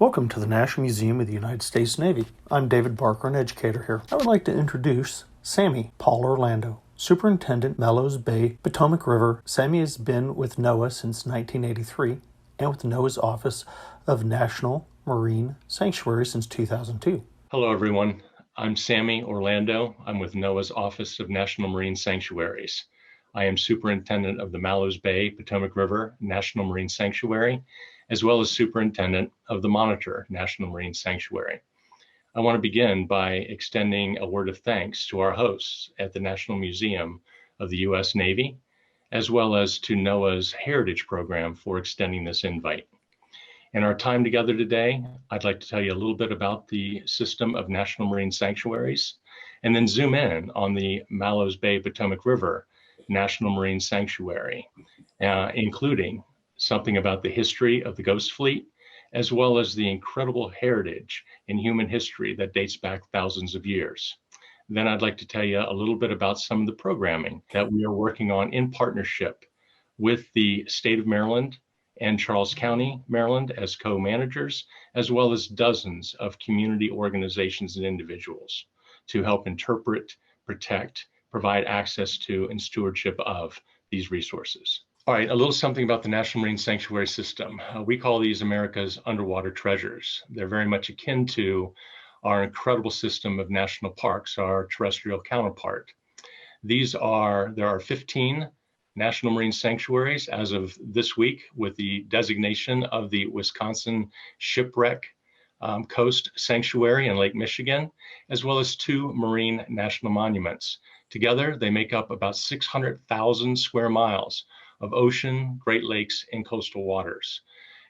Welcome to the National Museum of the United States Navy. I'm David Barker, an educator here. I would like to introduce Sammy, Paul Orlando, Superintendent, Mallows Bay, Potomac River. Sammy has been with NOAA since 1983 and with NOAA's Office of National Marine Sanctuary since 2002. Hello, everyone. I'm Sammy Orlando. I'm with NOAA's Office of National Marine Sanctuaries. I am Superintendent of the Mallows Bay, Potomac River National Marine Sanctuary, as well as Superintendent of the Monitor National Marine Sanctuary. I want to begin by extending a word of thanks to our hosts at the National Museum of the U.S. Navy, as well as to NOAA's Heritage Program for extending this invite. In our time together today, I'd like to tell you a little bit about the system of National Marine Sanctuaries, and then zoom in on the Mallows Bay, Potomac River National Marine Sanctuary, including something about the history of the Ghost Fleet, as well as the incredible heritage in human history that dates back thousands of years. Then I'd like to tell you a little bit about some of the programming that we are working on in partnership with the state of Maryland and Charles County, Maryland as co-managers, as well as dozens of community organizations and individuals to help interpret, protect, provide access to, and stewardship of these resources. All right, a little something about the National Marine Sanctuary System. We call these America's underwater treasures. They're very much akin to our incredible system of national parks, our terrestrial counterpart. There are 15 National Marine Sanctuaries as of this week, with the designation of the Wisconsin Shipwreck Coast Sanctuary in Lake Michigan, as well as 2 marine national monuments. Together, they make up about 600,000 square miles of ocean, Great Lakes, and coastal waters.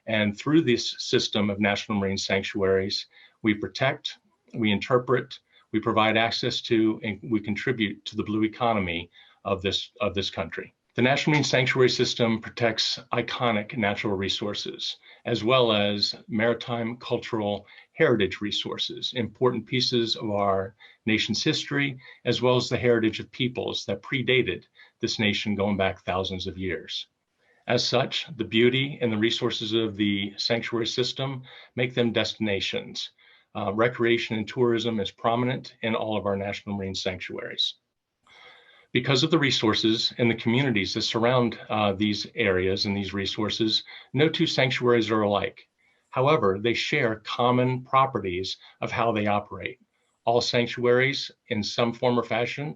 And through this system of National Marine Sanctuaries, we protect, we interpret, we provide access to, and we contribute to the blue economy of this country. The National Marine Sanctuary System protects iconic natural resources, as well as maritime cultural heritage resources, important pieces of our nation's history, as well as the heritage of peoples that predated this nation going back thousands of years. As such, the beauty and the resources of the sanctuary system make them destinations. Recreation and tourism is prominent in all of our National Marine Sanctuaries. Because of the resources and the communities that surround these areas and these resources, no 2 sanctuaries are alike. However, they share common properties of how they operate. All sanctuaries, in some form or fashion,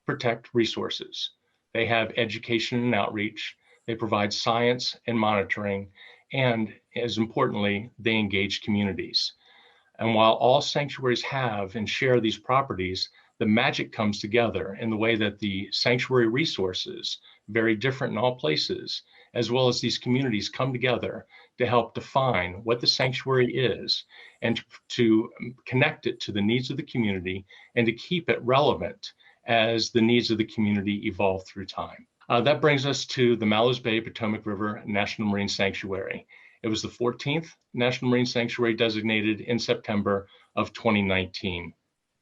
protect resources. They have education and outreach. They provide science and monitoring, and as importantly, they engage communities. And while all sanctuaries have and share these properties, the magic comes together in the way that the sanctuary resources, very different in all places, as well as these communities come together to help define what the sanctuary is and to connect it to the needs of the community and to keep it relevant as the needs of the community evolve through time. That brings us to the Mallows Bay, Potomac River National Marine Sanctuary. It was the 14th National Marine Sanctuary designated in September of 2019.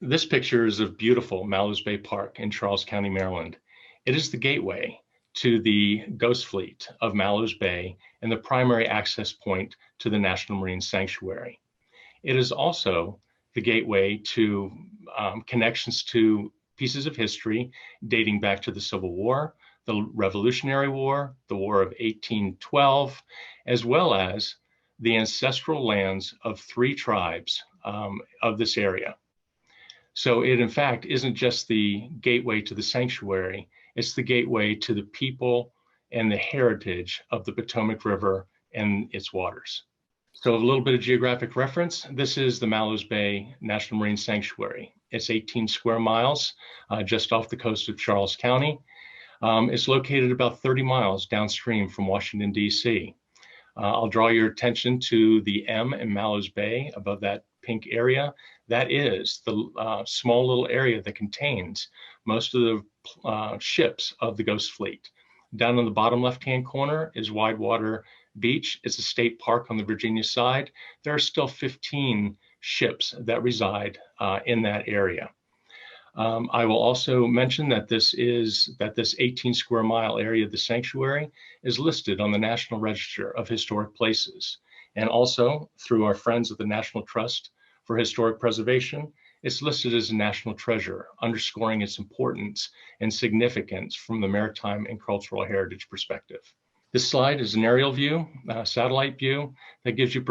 This picture is of beautiful Mallows Bay Park in Charles County, Maryland. It is the gateway to the Ghost Fleet of Mallows Bay and the primary access point to the National Marine Sanctuary. It is also the gateway to connections to pieces of history dating back to the Civil War, the Revolutionary War, the War of 1812, as well as the ancestral lands of 3 tribes of this area. So it, in fact, isn't just the gateway to the sanctuary, it's the gateway to the people and the heritage of the Potomac River and its waters. So a little bit of geographic reference. This is the Mallows Bay National Marine Sanctuary. It's 18 square miles just off the coast of Charles County. It's located about 30 miles downstream from Washington, D.C. I'll draw your attention to the M in Mallows Bay above that pink area. That is the small little area that contains most of the ships of the Ghost Fleet. Down on the bottom left-hand corner is Widewater Beach. It's a state park on the Virginia side. There are still 15 ships that reside in that area. I will also mention that this 18 square mile area of the sanctuary is listed on the National Register of Historic Places. And also through our friends at the National Trust for Historic Preservation, it's listed as a national treasure, underscoring its importance and significance from the maritime and cultural heritage perspective. This slide is an aerial view, satellite view, that gives you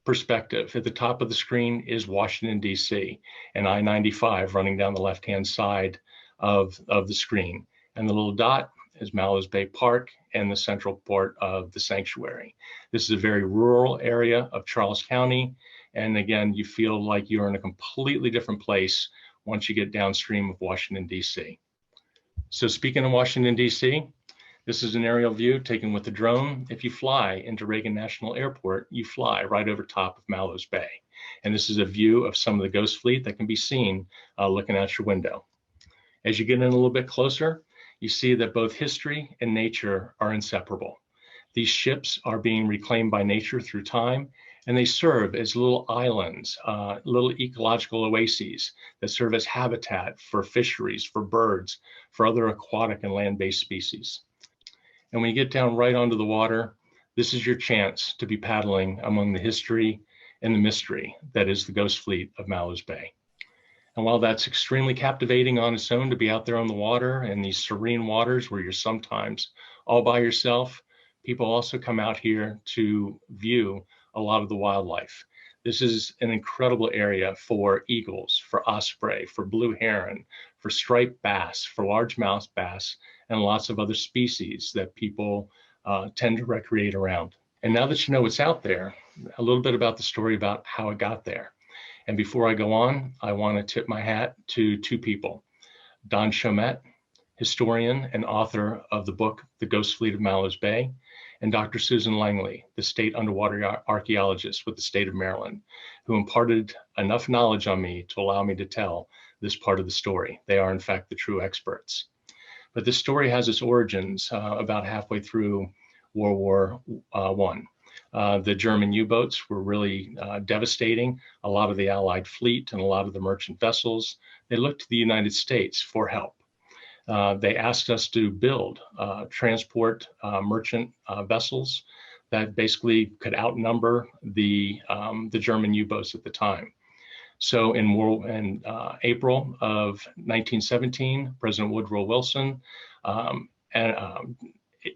perspective. At the top of the screen is Washington, D.C., and I-95 running down the left-hand side of the screen. And the little dot is Mallows Bay Park and the central part of the sanctuary. This is a very rural area of Charles County. And again, you feel like you're in a completely different place once you get downstream of Washington, D.C. So speaking of Washington, D.C., this is an aerial view taken with a drone. If you fly into Reagan National Airport, you fly right over top of Mallows Bay. And this is a view of some of the Ghost Fleet that can be seen looking out your window. As you get in a little bit closer, you see that both history and nature are inseparable. These ships are being reclaimed by nature through time, and they serve as little islands, little ecological oases that serve as habitat for fisheries, for birds, for other aquatic and land-based species. And when you get down right onto the water, this is your chance to be paddling among the history and the mystery that is the Ghost Fleet of Mallows Bay. And while that's extremely captivating on its own to be out there on the water in these serene waters where you're sometimes all by yourself, people also come out here to view a lot of the wildlife. This is an incredible area for eagles, for osprey, for blue heron, for striped bass, for largemouth bass, and lots of other species that people tend to recreate around. And now that you know what's out there, a little bit about the story about how it got there. And before I go on, I want to tip my hat to two people, Don Chomet, historian and author of the book, The Ghost Fleet of Mallows Bay, and Dr. Susan Langley, the state underwater archaeologist with the state of Maryland, who imparted enough knowledge on me to allow me to tell this part of the story. They are in fact the true experts. But this story has its origins about halfway through World War I. The German U-boats were really devastating a lot of the Allied fleet and a lot of the merchant vessels. They looked to the United States for help. They asked us to build, transport merchant vessels that basically could outnumber the German U-boats at the time. So in April of 1917, President Woodrow Wilson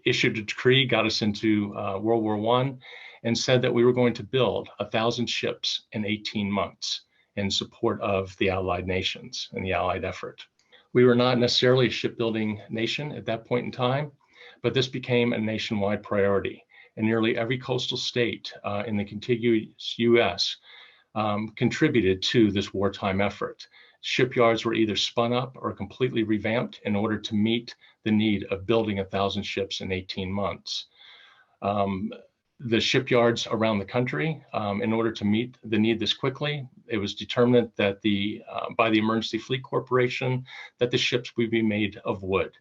issued a decree, got us into World War I, and said that we were going to build 1,000 ships in 18 months in support of the Allied nations and the Allied effort. We were not necessarily a shipbuilding nation at that point in time, but this became a nationwide priority. And nearly every coastal state in the contiguous U.S. Contributed to this wartime effort. Shipyards were either spun up or completely revamped in order to meet the need of building 1,000 ships in 18 months. The shipyards around the country, in order to meet the need this quickly, it was determined that by the Emergency Fleet Corporation that the ships would be made of wood.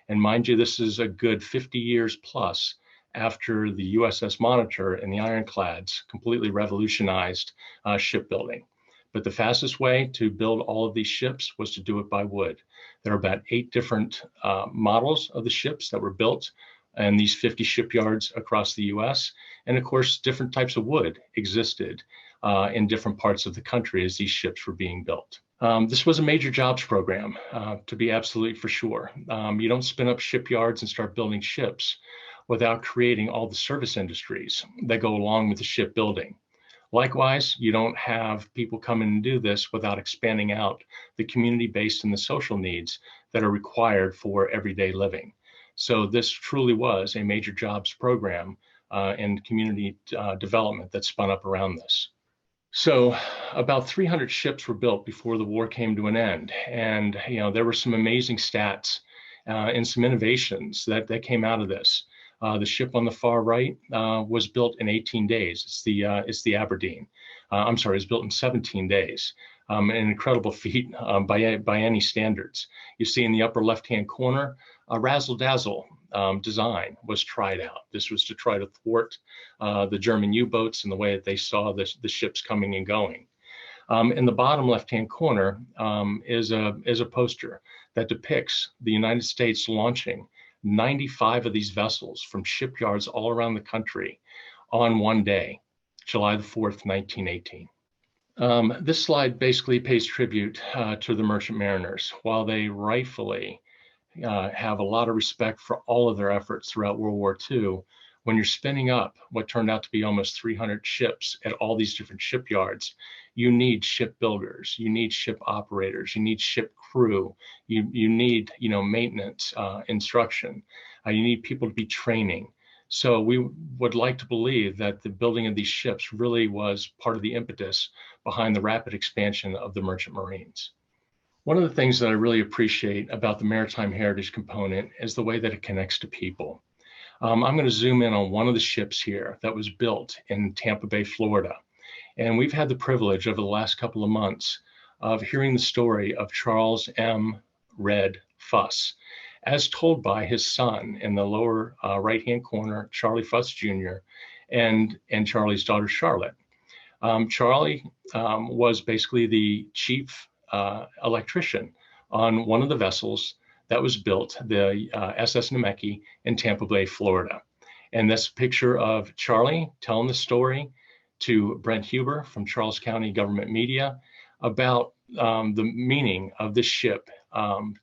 And mind you, this is a good 50 years plus after the USS Monitor and the ironclads completely revolutionized shipbuilding. But the fastest way to build all of these ships was to do it by wood. There are about 8 different models of the ships that were built in these 50 shipyards across the US. And of course, different types of wood existed in different parts of the country as these ships were being built. This was a major jobs program, to be absolutely for sure. You don't spin up shipyards and start building ships without creating all the service industries that go along with the shipbuilding. Likewise, you don't have people come in and do this without expanding out the community-based and the social needs that are required for everyday living. So this truly was a major jobs program and community development that spun up around this. So about 300 ships were built before the war came to an end. And there were some amazing stats and some innovations that came out of this. The ship on the far right was built in 18 days. It's the Aberdeen. I'm sorry, it was built in 17 days. An incredible feat by any standards. You see in the upper left-hand corner, a razzle-dazzle design was tried out. This was to try to thwart the German U-boats and the way that they saw the ships coming and going. In the bottom left-hand corner is a poster that depicts the United States launching 95 of these vessels from shipyards all around the country on one day. July the 4th, 1918. This slide basically pays tribute to the merchant mariners. While they rightfully have a lot of respect for all of their efforts throughout World War II, when you're spinning up what turned out to be almost 300 ships at all these different shipyards, you need shipbuilders, you need ship operators, you need ship crew, you need maintenance, instruction, you need people to be training. So we would like to believe that the building of these ships really was part of the impetus behind the rapid expansion of the merchant marines. One of the things that I really appreciate about the maritime heritage component is the way that it connects to people. I'm going to zoom in on one of the ships here that was built in Tampa Bay, Florida. And we've had the privilege over the last couple of months of hearing the story of Charles M. Red Fuss, as told by his son in the lower right-hand corner, Charlie Fuss Jr., and Charlie's daughter, Charlotte. Charlie was basically the chief electrician on one of the vessels that was built, the SS Nemeki in Tampa Bay, Florida. And this picture of Charlie telling the story to Brent Huber from Charles County Government Media about the meaning of this ship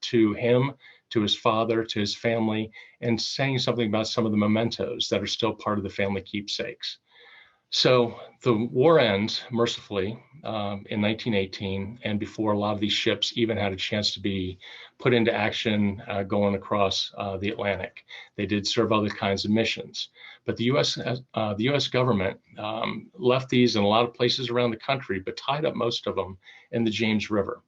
to him, to his father, to his family, and saying something about some of the mementos that are still part of the family keepsakes. So the war ends mercifully in 1918, and before a lot of these ships even had a chance to be put into action going across the Atlantic. They did serve other kinds of missions, but the U.S. government left these in a lot of places around the country, but tied up most of them in the James River.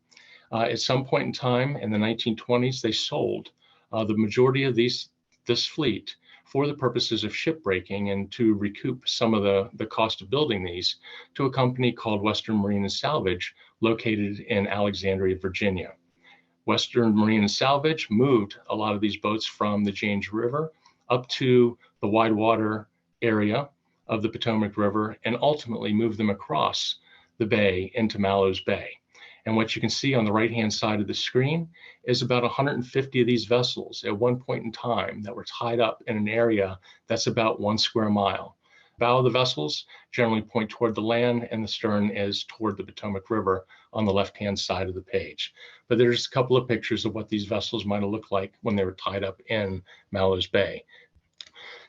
At some point in time in the 1920s, they sold the majority of this fleet for the purposes of shipbreaking and to recoup some of the cost of building these to a company called Western Marine and Salvage located in Alexandria, Virginia. Western Marine and Salvage moved a lot of these boats from the James River up to the wide water area of the Potomac River and ultimately moved them across the bay into Mallows Bay. And what you can see on the right-hand side of the screen is about 150 of these vessels at one point in time that were tied up in an area that's about 1 square mile. The bow of the vessels generally point toward the land, and the stern is toward the Potomac River on the left-hand side of the page. But there's a couple of pictures of what these vessels might have looked like when they were tied up in Mallows Bay.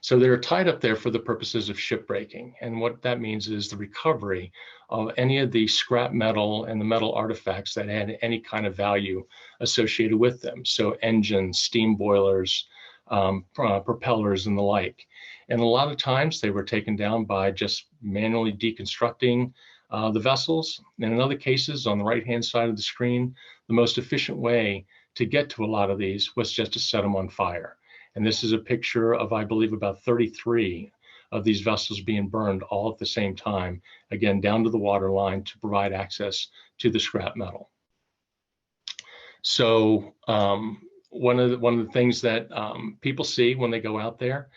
So they're tied up there for the purposes of shipbreaking. And what that means is the recovery of any of the scrap metal and the metal artifacts that had any kind of value associated with them. So engines, steam boilers, propellers, and the like. And a lot of times they were taken down by just manually deconstructing the vessels. And in other cases, on the right-hand side of the screen, the most efficient way to get to a lot of these was just to set them on fire. And this is a picture of, I believe, about 33 of these vessels being burned all at the same time, again, down to the water line to provide access to the scrap metal. So one of the things that people see when they go out there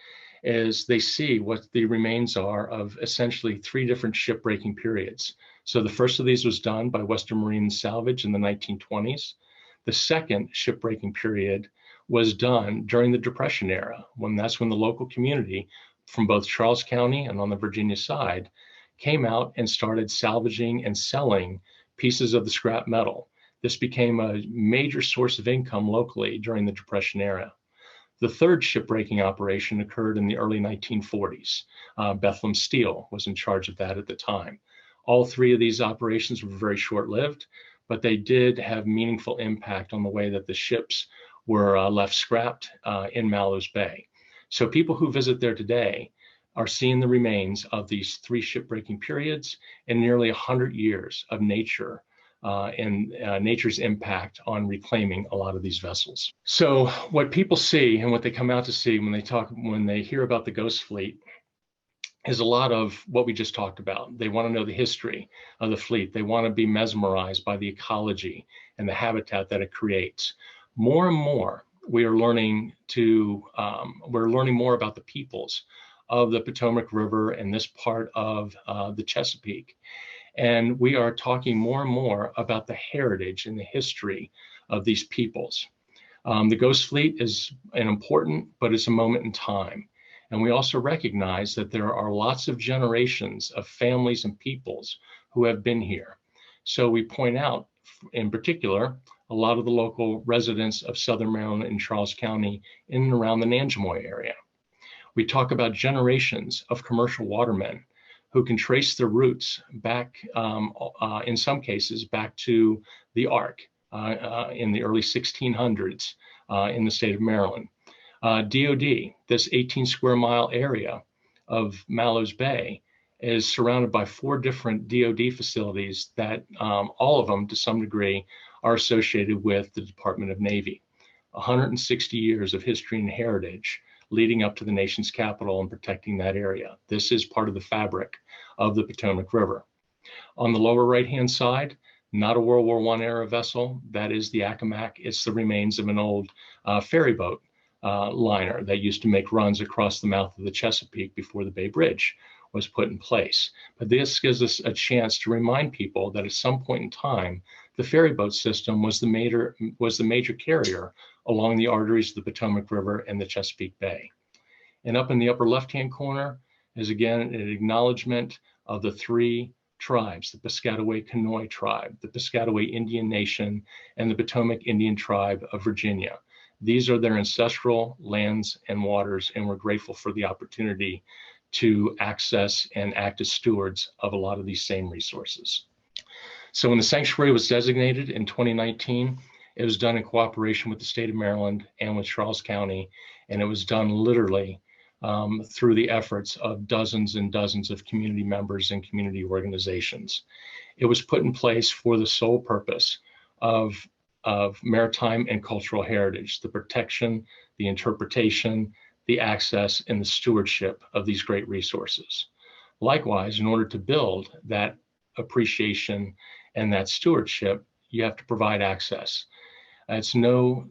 is they see what the remains are of essentially 3 different shipbreaking periods. So the first of these was done by Western Marine and Salvage in the 1920s. The second shipbreaking period was done during the Depression era, that's when the local community from both Charles County and on the Virginia side came out and started salvaging and selling pieces of the scrap metal. This became a major source of income locally during the Depression era. The third shipbreaking operation occurred in the early 1940s. Bethlehem Steel was in charge of that at the time. All 3 of these operations were very short-lived, but they did have meaningful impact on the way that the ships were left scrapped in Mallows Bay. So people who visit there today are seeing the remains of these 3 shipbreaking periods and nearly 100 years of nature and nature's impact on reclaiming a lot of these vessels. So what people see and what they come out to see when they hear about the Ghost Fleet is a lot of what we just talked about. They want to know the history of the fleet. They want to be mesmerized by the ecology and the habitat that it creates. More and more, we are learning more about the peoples of the Potomac River and this part of the Chesapeake. And we are talking more and more about the heritage and the history of these peoples. The Ghost Fleet is an important, but it's a moment in time. And we also recognize that there are lots of generations of families and peoples who have been here. So we point out, in particular, a lot of the local residents of Southern Maryland and Charles County in and around the Nanjemoy area. We talk about generations of commercial watermen who can trace their roots back, in some cases, back to the Ark in the early 1600s in the state of Maryland. DOD, this 18 square mile area of Mallows Bay, is surrounded by 4 different DOD facilities that all of them, to some degree, are associated with the Department of Navy. 160 years of history and heritage leading up to the nation's capital and protecting that area. This is part of the fabric of the Potomac River. On the lower right-hand side, not a World War I era vessel, that is the Accomack. It's the remains of an old ferry boat liner that used to make runs across the mouth of the Chesapeake before the Bay Bridge was put in place. But this gives us a chance to remind people that at some point in time, the ferry boat system was the major carrier along the arteries of the Potomac River and the Chesapeake Bay. And up in the upper left-hand corner is again an acknowledgement of the 3 tribes, the Piscataway Conoy tribe, the Piscataway Indian Nation, and the Potomac Indian tribe of Virginia. These are their ancestral lands and waters, and we're grateful for the opportunity to access and act as stewards of a lot of these same resources. So when the sanctuary was designated in 2019, it was done in cooperation with the state of Maryland and with Charles County, and it was done literally through the efforts of dozens and dozens of community members and community organizations. It was put in place for the sole purpose of maritime and cultural heritage, the protection, the interpretation, the access, and the stewardship of these great resources. Likewise, in order to build that appreciation and that stewardship, you have to provide access. It's no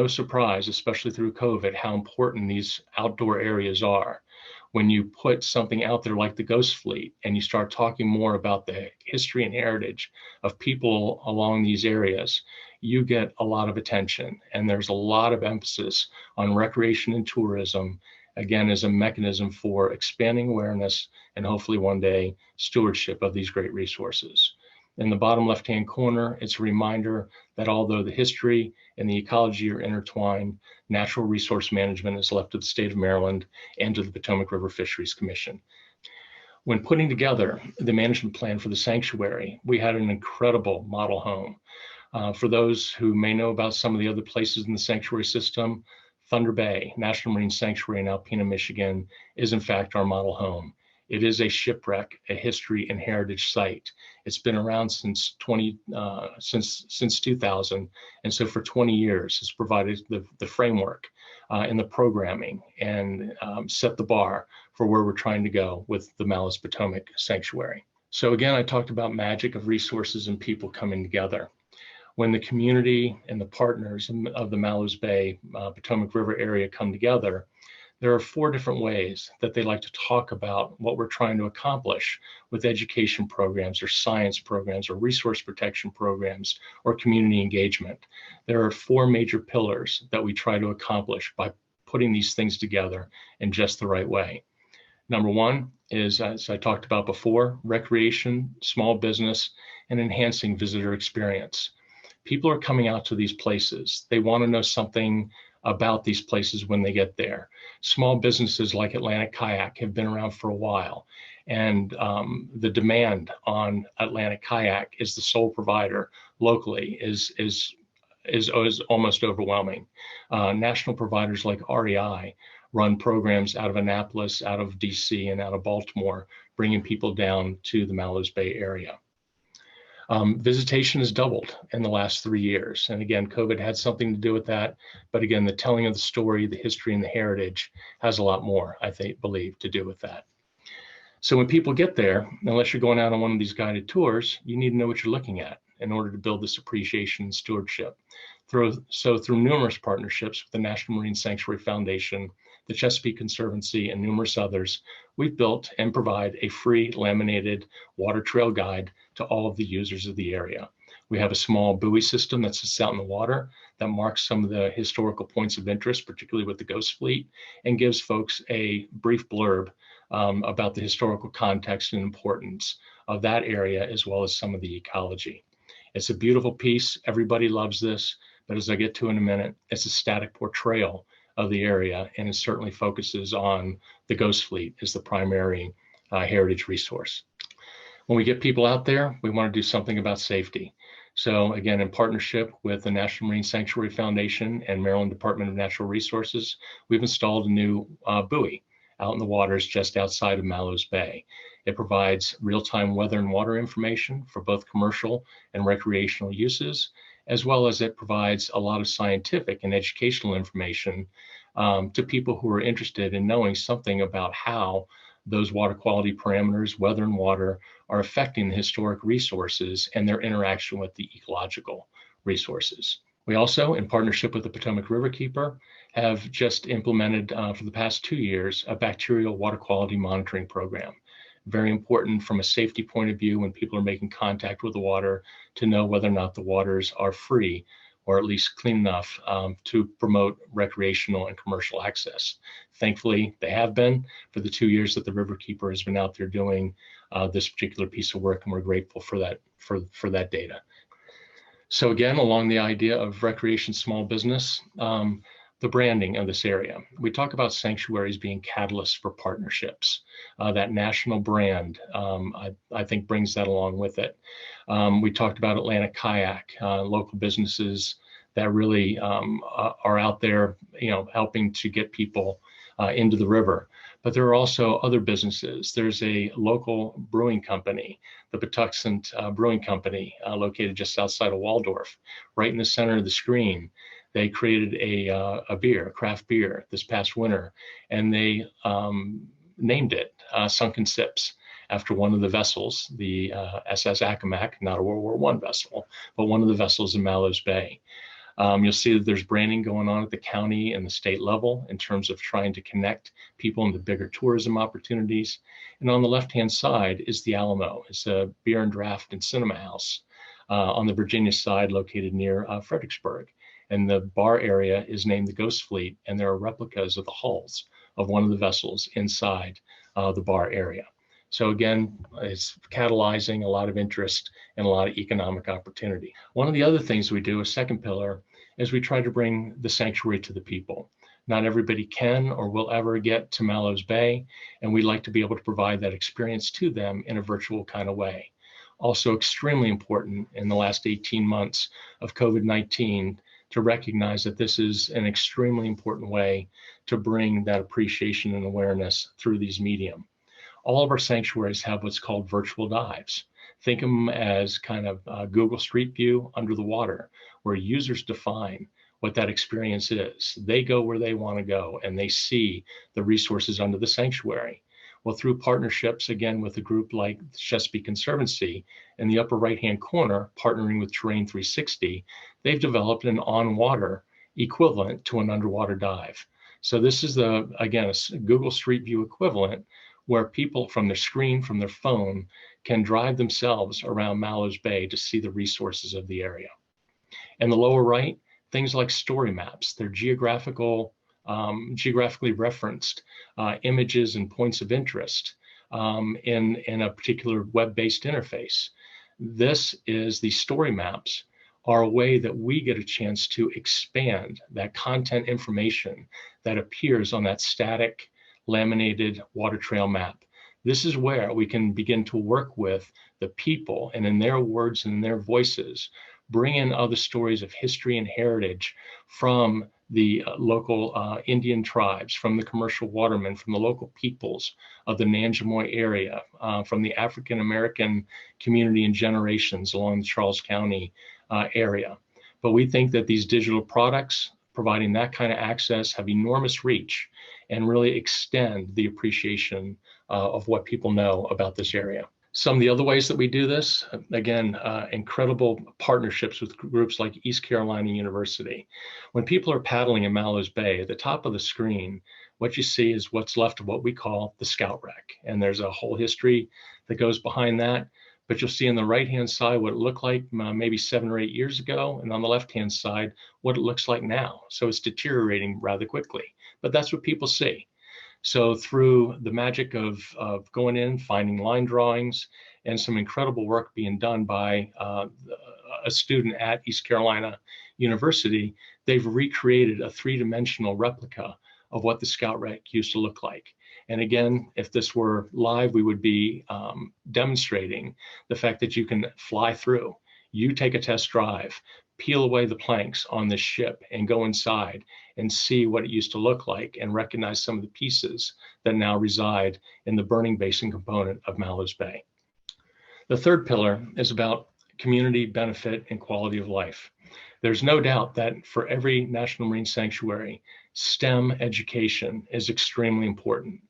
surprise, especially through COVID, how important these outdoor areas are. When you put something out there like the Ghost Fleet and you start talking more about the history and heritage of people along these areas, you get a lot of attention. And there's a lot of emphasis on recreation and tourism, again, as a mechanism for expanding awareness and hopefully one day stewardship of these great resources. In the bottom left-hand corner, it's a reminder that although the history and the ecology are intertwined, natural resource management is left to the state of Maryland and to the Potomac River Fisheries Commission. When putting together the management plan for the sanctuary, we had an incredible model home. For those who may know about some of the other places in the sanctuary system, Thunder Bay National Marine Sanctuary in Alpena, Michigan, is in fact our model home. It is a shipwreck, a history and heritage site. It's been around since 2000, and so for 20 years, it's provided the framework and the programming and set the bar for where we're trying to go with the Mallows Potomac Sanctuary. So again, I talked about magic of resources and people coming together. When the community and the partners of the Mallows Bay Potomac River area come together, there are 4 different ways that they like to talk about what we're trying to accomplish with education programs or science programs or resource protection programs or community engagement. There are 4 major pillars that we try to accomplish by putting these things together in just the right way. Number 1 is, as I talked about before, recreation, small business, and enhancing visitor experience. People are coming out to these places. They want to know something about these places when they get there. Small businesses like Atlantic Kayak have been around for a while, and the demand on Atlantic Kayak is the sole provider locally is almost overwhelming. National providers like REI run programs out of Annapolis, out of DC, and out of Baltimore, bringing people down to the Mallows Bay area. Visitation has doubled in the last 3 years. And again, COVID had something to do with that. But again, the telling of the story, the history, and the heritage has a lot more, I believe, to do with that. So when people get there, unless you're going out on one of these guided tours, you need to know what you're looking at in order to build this appreciation and stewardship. So through numerous partnerships with the National Marine Sanctuary Foundation, the Chesapeake Conservancy, and numerous others, we've built and provide a free laminated water trail guide to all of the users of the area. We have a small buoy system that sits out in the water that marks some of the historical points of interest, particularly with the Ghost Fleet, and gives folks a brief blurb about the historical context and importance of that area, as well as some of the ecology. It's a beautiful piece. Everybody loves this, but as I get to in a minute, it's a static portrayal of the area, and it certainly focuses on the Ghost Fleet as the primary heritage resource. When we get people out there, we want to do something about safety. So again, in partnership with the National Marine Sanctuary Foundation and Maryland Department of Natural Resources, we've installed a new buoy out in the waters just outside of Mallows Bay. It provides real-time weather and water information for both commercial and recreational uses, as well as it provides a lot of scientific and educational information to people who are interested in knowing something about how those water quality parameters, weather and water, are affecting the historic resources and their interaction with the ecological resources. We also, in partnership with the Potomac Riverkeeper, have just implemented for the past 2 years a bacterial water quality monitoring program. Very important from a safety point of view when people are making contact with the water to know whether or not the waters are free or at least clean enough to promote recreational and commercial access. Thankfully, they have been for the 2 years that the Riverkeeper has been out there doing this particular piece of work, and we're grateful for that data. So again, along the idea of recreation small business, the branding of this area. We talk about sanctuaries being catalysts for partnerships. That national brand, I think, brings that along with it. We talked about Atlantic Kayak, local businesses that really are out there, helping to get people into the river. But there are also other businesses. There's a local brewing company, the Patuxent Brewing Company, located just outside of Waldorf, right in the center of the screen. They created a beer, a craft beer, this past winter, and they named it Sunken Sips after one of the vessels, the SS Accomack, not a World War I vessel, but one of the vessels in Mallows Bay. You'll see that there's branding going on at the county and the state level in terms of trying to connect people into bigger tourism opportunities. And on the left-hand side is the Alamo. It's a beer and draft and cinema house on the Virginia side located near Fredericksburg. And the bar area is named the Ghost Fleet, and there are replicas of the hulls of one of the vessels inside the bar area. So again, it's catalyzing a lot of interest and a lot of economic opportunity. One of the other things we do, a second pillar, is we try to bring the sanctuary to the people. Not everybody can or will ever get to Mallows Bay, and we'd like to be able to provide that experience to them in a virtual kind of way. Also extremely important in the last 18 months of COVID-19 to recognize that this is an extremely important way to bring that appreciation and awareness through these medium. All of our sanctuaries have what's called virtual dives. Think of them as kind of Google Street View under the water, where users define what that experience is. They go where they want to go, and they see the resources under the sanctuary. Well, through partnerships, again, with a group like the Chesapeake Conservancy, in the upper right-hand corner, partnering with Terrain 360, they've developed an on-water equivalent to an underwater dive. So this is, again, a Google Street View equivalent, where people from their screen, from their phone, can drive themselves around Mallows Bay to see the resources of the area. In the lower right, things like story maps. They're geographically referenced images and points of interest in a particular web-based interface. This is the story maps are a way that we get a chance to expand that content information that appears on that static laminated water trail map. This is where we can begin to work with the people and in their words and in their voices, bring in other stories of history and heritage from the local Indian tribes, from the commercial watermen, from the local peoples of the Nanjemoy area, from the African American community and generations along the Charles County area. But we think that these digital products, providing that kind of access, have enormous reach and really extend the appreciation of what people know about this area. Some of the other ways that we do this, again, incredible partnerships with groups like East Carolina University. When people are paddling in Mallows Bay, at the top of the screen, what you see is what's left of what we call the Scout Wreck. And there's a whole history that goes behind that. But you'll see on the right-hand side what it looked like maybe 7 or 8 years ago, and on the left-hand side, what it looks like now. So it's deteriorating rather quickly, but that's what people see. So through the magic of going in, finding line drawings, and some incredible work being done by a student at East Carolina University, they've recreated a three-dimensional replica of what the Scout Wreck used to look like. And again, if this were live, we would be demonstrating the fact that you can fly through. You take a test drive, peel away the planks on this ship and go inside and see what it used to look like and recognize some of the pieces that now reside in the burning basin component of Mallows Bay. The third pillar is about community benefit and quality of life. There's no doubt that for every National Marine Sanctuary, STEM education is extremely important.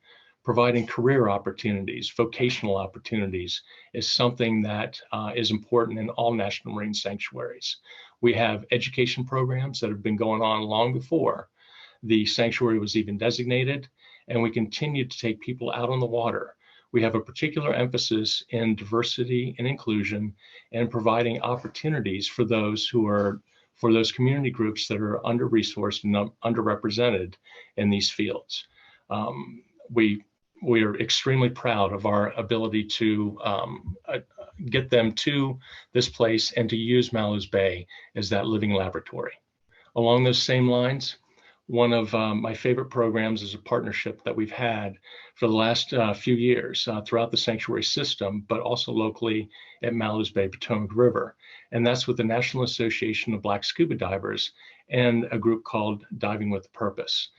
Providing career opportunities, vocational opportunities is something that is important in all National Marine Sanctuaries. We have education programs that have been going on long before the sanctuary was even designated, and we continue to take people out on the water. We have a particular emphasis in diversity and inclusion and providing opportunities for those community groups that are under-resourced and underrepresented in these fields. We are extremely proud of our ability to get them to this place and to use Mallows Bay as that living laboratory. Along those same lines, one of my favorite programs is a partnership that we've had for the last few years throughout the sanctuary system, but also locally at Mallows Bay, Potomac River. And that's with the National Association of Black Scuba Divers and a group called Diving with a Purpose.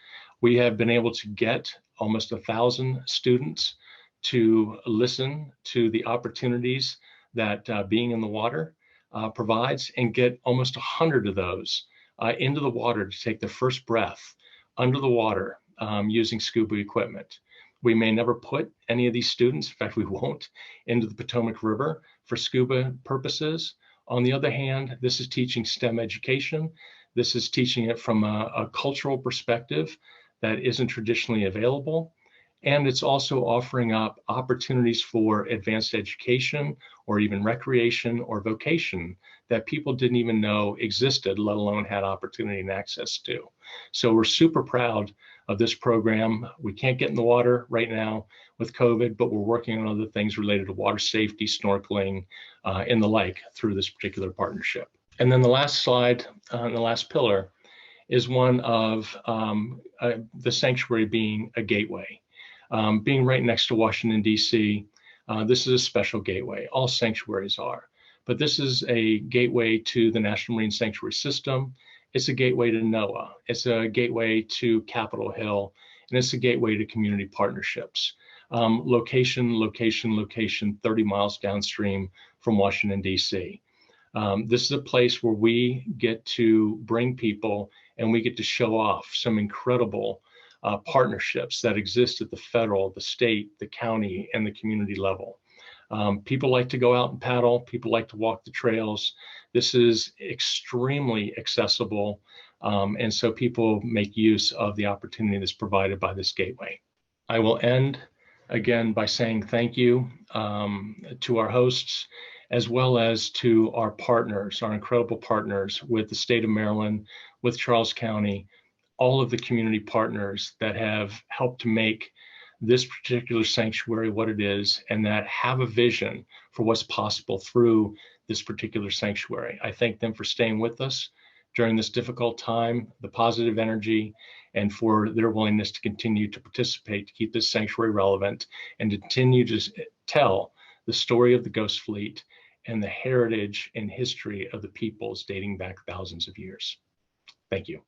We have been able to get almost 1,000 students to listen to the opportunities that being in the water provides, and get almost 100 of those into the water to take their first breath under the water using scuba equipment. We may never put any of these students, in fact, we won't, into the Potomac River for scuba purposes. On the other hand, this is teaching STEM education. This is teaching it from a cultural perspective that isn't traditionally available. And it's also offering up opportunities for advanced education or even recreation or vocation that people didn't even know existed, let alone had opportunity and access to. So we're super proud of this program. We can't get in the water right now with COVID, but we're working on other things related to water safety, snorkeling, and the like through this particular partnership. And then the last slide, and the last pillar, is one of the sanctuary being a gateway. Being right next to Washington, D.C., this is a special gateway. All sanctuaries are. But this is a gateway to the National Marine Sanctuary System. It's a gateway to NOAA. It's a gateway to Capitol Hill. And it's a gateway to community partnerships. Location, 30 miles downstream from Washington, D.C. This is a place where we get to bring people and we get to show off some incredible partnerships that exist at the federal, the state, the county, and the community level. People like to go out and paddle. People like to walk the trails. This is extremely accessible. And so people make use of the opportunity that's provided by this gateway. I will end again by saying thank you to our hosts, as well as to our partners, our incredible partners with the state of Maryland, with Charles County, all of the community partners that have helped to make this particular sanctuary what it is, and that have a vision for what's possible through this particular sanctuary. I thank them for staying with us during this difficult time, the positive energy, and for their willingness to continue to participate, to keep this sanctuary relevant, and to continue to tell the story of the Ghost Fleet and the heritage and history of the peoples dating back thousands of years. Thank you.